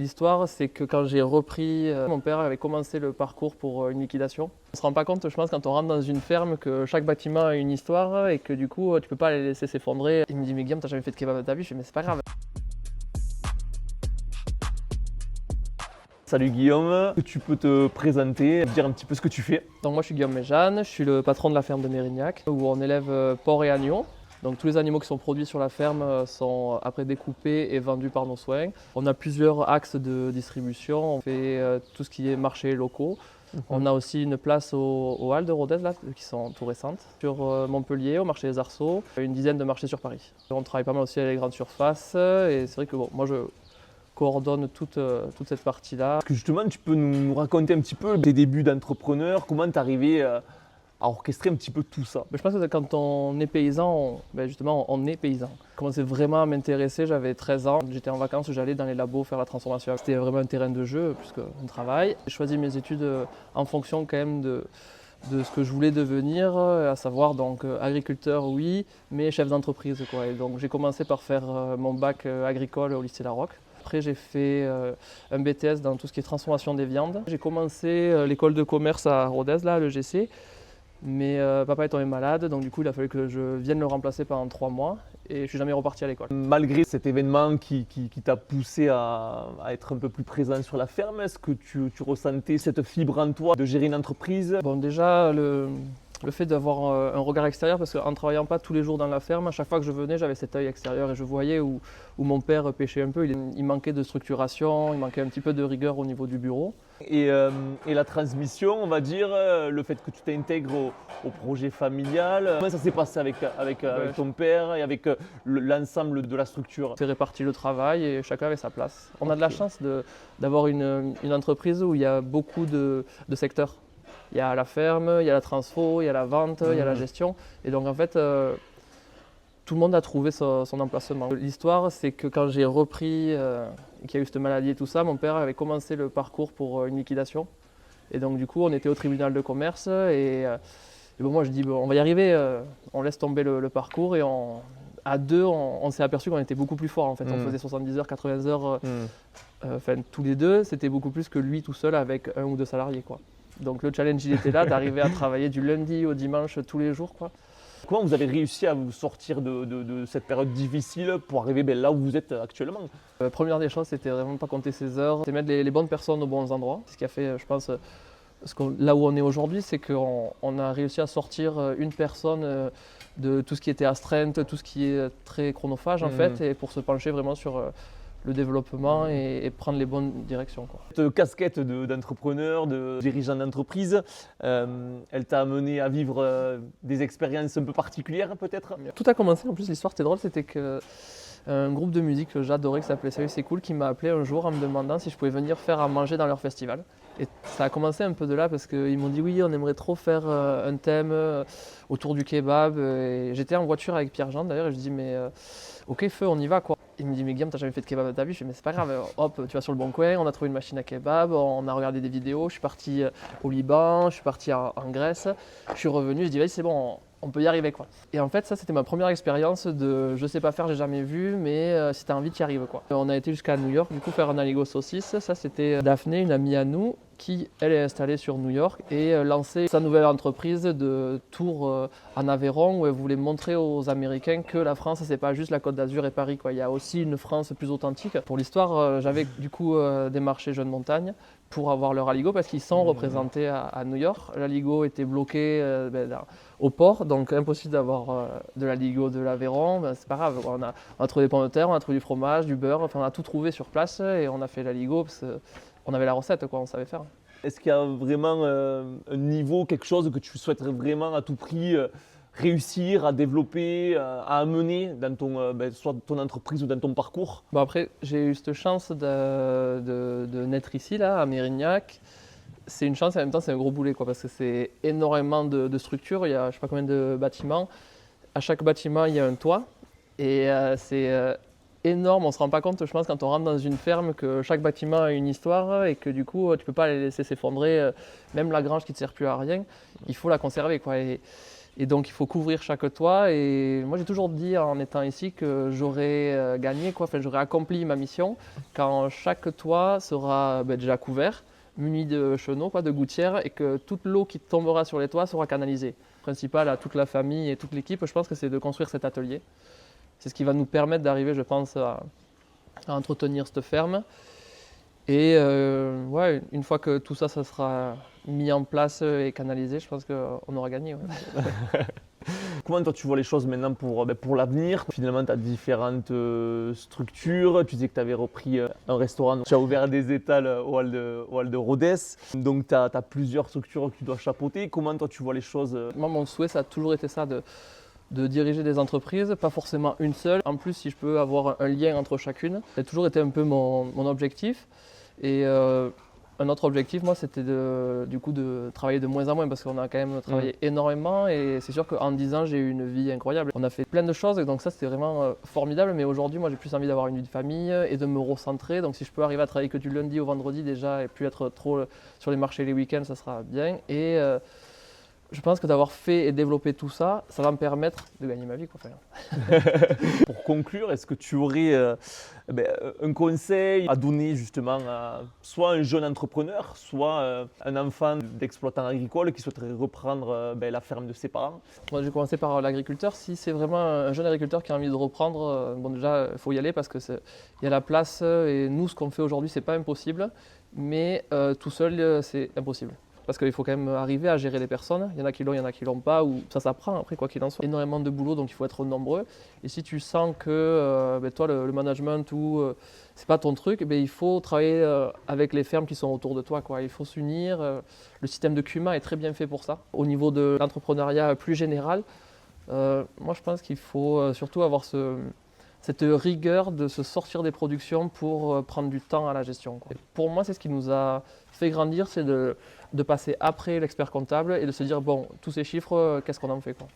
L'histoire, c'est que quand j'ai repris, mon père avait commencé le parcours pour une liquidation. On ne se rend pas compte, je pense, quand on rentre dans une ferme, que chaque bâtiment a une histoire et que du coup, tu peux pas les laisser s'effondrer. Il me dit, mais Guillaume, t'as jamais fait de kebab de ta vie? Je fais, mais c'est pas grave. Salut Guillaume, tu peux te présenter, dire un petit peu ce que tu fais? Donc moi, je suis Guillaume Méjeanne, je suis le patron de la ferme de Mérignac, où on élève porcs et agneaux. Donc tous les animaux qui sont produits sur la ferme sont après découpés et vendus par nos soins. On a plusieurs axes de distribution. On fait tout ce qui est marchés locaux. On a aussi une place aux Halles de Rodez là, qui sont tout récentes. Sur Montpellier, au marché des Arceaux, une dizaine de marchés sur Paris. On travaille pas mal aussi avec les grandes surfaces et c'est vrai que bon, moi je coordonne toute cette partie-là. Est-ce que justement tu peux nous raconter un petit peu tes débuts d'entrepreneur, comment tu es arrivé à orchestrer un petit peu tout ça? Je pense que quand on est paysan, justement on est paysan. J'ai commencé vraiment à m'intéresser, j'avais 13 ans, j'étais en vacances, j'allais dans les labos faire la transformation. C'était vraiment un terrain de jeu plus qu'un travail. J'ai choisi mes études en fonction quand même de ce que je voulais devenir, à savoir donc agriculteur oui, mais chef d'entreprise quoi. Et donc j'ai commencé par faire mon bac agricole au lycée Larocque. Après, j'ai fait un BTS dans tout ce qui est transformation des viandes. J'ai commencé l'école de commerce à Rodez, là, le GC. Mais papa est tombé malade, donc du coup, il a fallu que je vienne le remplacer pendant 3 mois. Et je suis jamais reparti à l'école. Malgré cet événement qui t'a poussé à être un peu plus présent sur la ferme, est-ce que tu ressentais cette fibre en toi de gérer une entreprise? Bon, déjà, le fait d'avoir un regard extérieur, parce qu'en ne travaillant pas tous les jours dans la ferme, à chaque fois que je venais, j'avais cet œil extérieur et je voyais où mon père pêchait un peu. Il manquait de structuration, il manquait un petit peu de rigueur au niveau du bureau. Et la transmission, on va dire, le fait que tu t'intègres au projet familial, comment ça s'est passé avec ton père et avec l'ensemble de la structure? On s'est réparti le travail et chacun avait sa place. On a de la chance d'avoir une entreprise où il y a beaucoup de secteurs. Il y a la ferme, il y a la transfo, il y a la vente, il y a la gestion. Et donc en fait, tout le monde a trouvé son emplacement. L'histoire, c'est que quand j'ai repris, qu'il y a eu cette maladie et tout ça, mon père avait commencé le parcours pour une liquidation. Et donc du coup, on était au tribunal de commerce et bon, moi je dis, bon, on va y arriver, on laisse tomber le parcours et à deux, on s'est aperçu qu'on était beaucoup plus fort en fait. On faisait 70 heures, 80 heures, tous les deux, c'était beaucoup plus que lui tout seul avec 1 ou 2 salariés quoi. Donc le challenge il était là, d'arriver à travailler du lundi au dimanche tous les jours quoi. Comment vous avez réussi à vous sortir de cette période difficile pour arriver là où vous êtes actuellement? La première des choses, c'était vraiment pas compter ses heures, c'est mettre les bonnes personnes aux bons endroits. Ce qui a fait, je pense, là où on est aujourd'hui, c'est qu'on a réussi à sortir une personne de tout ce qui était astreinte, tout ce qui est très chronophage en fait, et pour se pencher vraiment sur le développement et prendre les bonnes directions quoi. Cette casquette d'entrepreneur, de dirigeant d'entreprise, elle t'a amené à vivre des expériences un peu particulières peut-être? Tout a commencé, en plus l'histoire c'était drôle, c'était qu'un groupe de musique que j'adorais qui s'appelait Salut c'est cool qui m'a appelé un jour en me demandant si je pouvais venir faire à manger dans leur festival. Et ça a commencé un peu de là parce qu'ils m'ont dit oui, on aimerait trop faire un thème autour du kebab. Et j'étais en voiture avec Pierre-Jean d'ailleurs et je dis mais ok feu, on y va quoi. Il me dit mais Guillaume, t'as jamais fait de kebab de ta vie? Je dis mais c'est pas grave, hop, tu vas sur le bon coin, on a trouvé une machine à kebab, on a regardé des vidéos, je suis parti au Liban, je suis parti en Grèce, je suis revenu, je dis vas-y c'est bon, on peut y arriver quoi. Et en fait ça c'était ma première expérience de je sais pas faire, j'ai jamais vu, mais si t'as envie tu y arrives quoi. On a été jusqu'à New York du coup faire un aligot saucisse, ça c'était Daphné, une amie à nous, qui elle est installée sur New York et lançait sa nouvelle entreprise de tour en Aveyron où elle voulait montrer aux Américains que la France c'est pas juste la Côte d'Azur et Paris quoi. Il y a aussi une France plus authentique. Pour l'histoire, j'avais du coup démarché Jeunes Montagnes pour avoir leur aligot parce qu'ils sont représentés à New York. L'aligot était bloqué au port, donc impossible d'avoir de l'aligot de l'Aveyron. C'est pas grave, on a trouvé des pommes de terre, on a trouvé du fromage, du beurre, enfin on a tout trouvé sur place et on a fait l'aligot parce qu'on avait la recette quoi, on savait faire. Est-ce qu'il y a vraiment un niveau, quelque chose que tu souhaiterais vraiment à tout prix réussir à développer, à amener dans soit ton entreprise ou dans ton parcours? Bon après, j'ai eu cette chance de naître ici, là, à Mérignac. C'est une chance et en même temps c'est un gros boulet quoi, parce que c'est énormément de structures, il y a je sais pas combien de bâtiments. À chaque bâtiment il y a un toit et c'est énorme, on ne se rend pas compte je pense quand on rentre dans une ferme que chaque bâtiment a une histoire et que du coup tu peux pas les laisser s'effondrer, même la grange qui ne te sert plus à rien, il faut la conserver quoi. Et Et donc il faut couvrir chaque toit. Et moi j'ai toujours dit en étant ici que j'aurais gagné, quoi. Enfin, j'aurais accompli ma mission quand chaque toit sera déjà couvert, muni de chenaux, quoi, de gouttières, et que toute l'eau qui tombera sur les toits sera canalisée. Le principal à toute la famille et toute l'équipe, je pense que c'est de construire cet atelier. C'est ce qui va nous permettre d'arriver, je pense, à entretenir cette ferme. Et ouais, une fois que tout ça, ça sera mis en place et canalisé, je pense qu'on aura gagné. Ouais. Comment toi tu vois les choses maintenant pour l'avenir? Finalement, tu as différentes structures. Tu disais que tu avais repris un restaurant. Tu as ouvert des étals au hall de Rodez. Donc, tu as plusieurs structures que tu dois chapeauter. Comment toi tu vois les choses? Moi, mon souhait, ça a toujours été ça, de diriger des entreprises, pas forcément une seule. En plus, si je peux avoir un lien entre chacune, ça a toujours été un peu mon objectif. Et un autre objectif, moi, c'était du coup de travailler de moins en moins parce qu'on a quand même travaillé énormément et c'est sûr qu'en 10 ans, j'ai eu une vie incroyable. On a fait plein de choses et donc ça, c'était vraiment formidable. Mais aujourd'hui, moi, j'ai plus envie d'avoir une vie de famille et de me recentrer. Donc si je peux arriver à travailler que du lundi au vendredi déjà et plus être trop sur les marchés les week-ends, ça sera bien. Et je pense que d'avoir fait et développé tout ça, ça va me permettre de gagner ma vie, quoi. Pour conclure, est-ce que tu aurais un conseil à donner justement à soit un jeune entrepreneur, soit un enfant d'exploitant agricole qui souhaiterait reprendre la ferme de ses parents? Moi, j'ai commencé par l'agriculteur. Si c'est vraiment un jeune agriculteur qui a envie de reprendre, bon, déjà, il faut y aller parce qu'il y a la place et nous, ce qu'on fait aujourd'hui, c'est pas impossible, mais tout seul, c'est impossible. Parce qu'il faut quand même arriver à gérer les personnes. Il y en a qui l'ont, il y en a qui l'ont pas, ou ça s'apprend après, quoi qu'il en soit. Énormément de boulot, donc il faut être nombreux. Et si tu sens que toi, le management, c'est pas ton truc, il faut travailler avec les fermes qui sont autour de toi, quoi. Il faut s'unir. Le système de CUMA est très bien fait pour ça. Au niveau de l'entrepreneuriat plus général, moi je pense qu'il faut surtout avoir cette rigueur de se sortir des productions pour prendre du temps à la gestion, quoi. Pour moi, c'est ce qui nous a fait grandir, c'est de passer après l'expert comptable et de se dire, bon, tous ces chiffres, qu'est-ce qu'on en fait, quoi.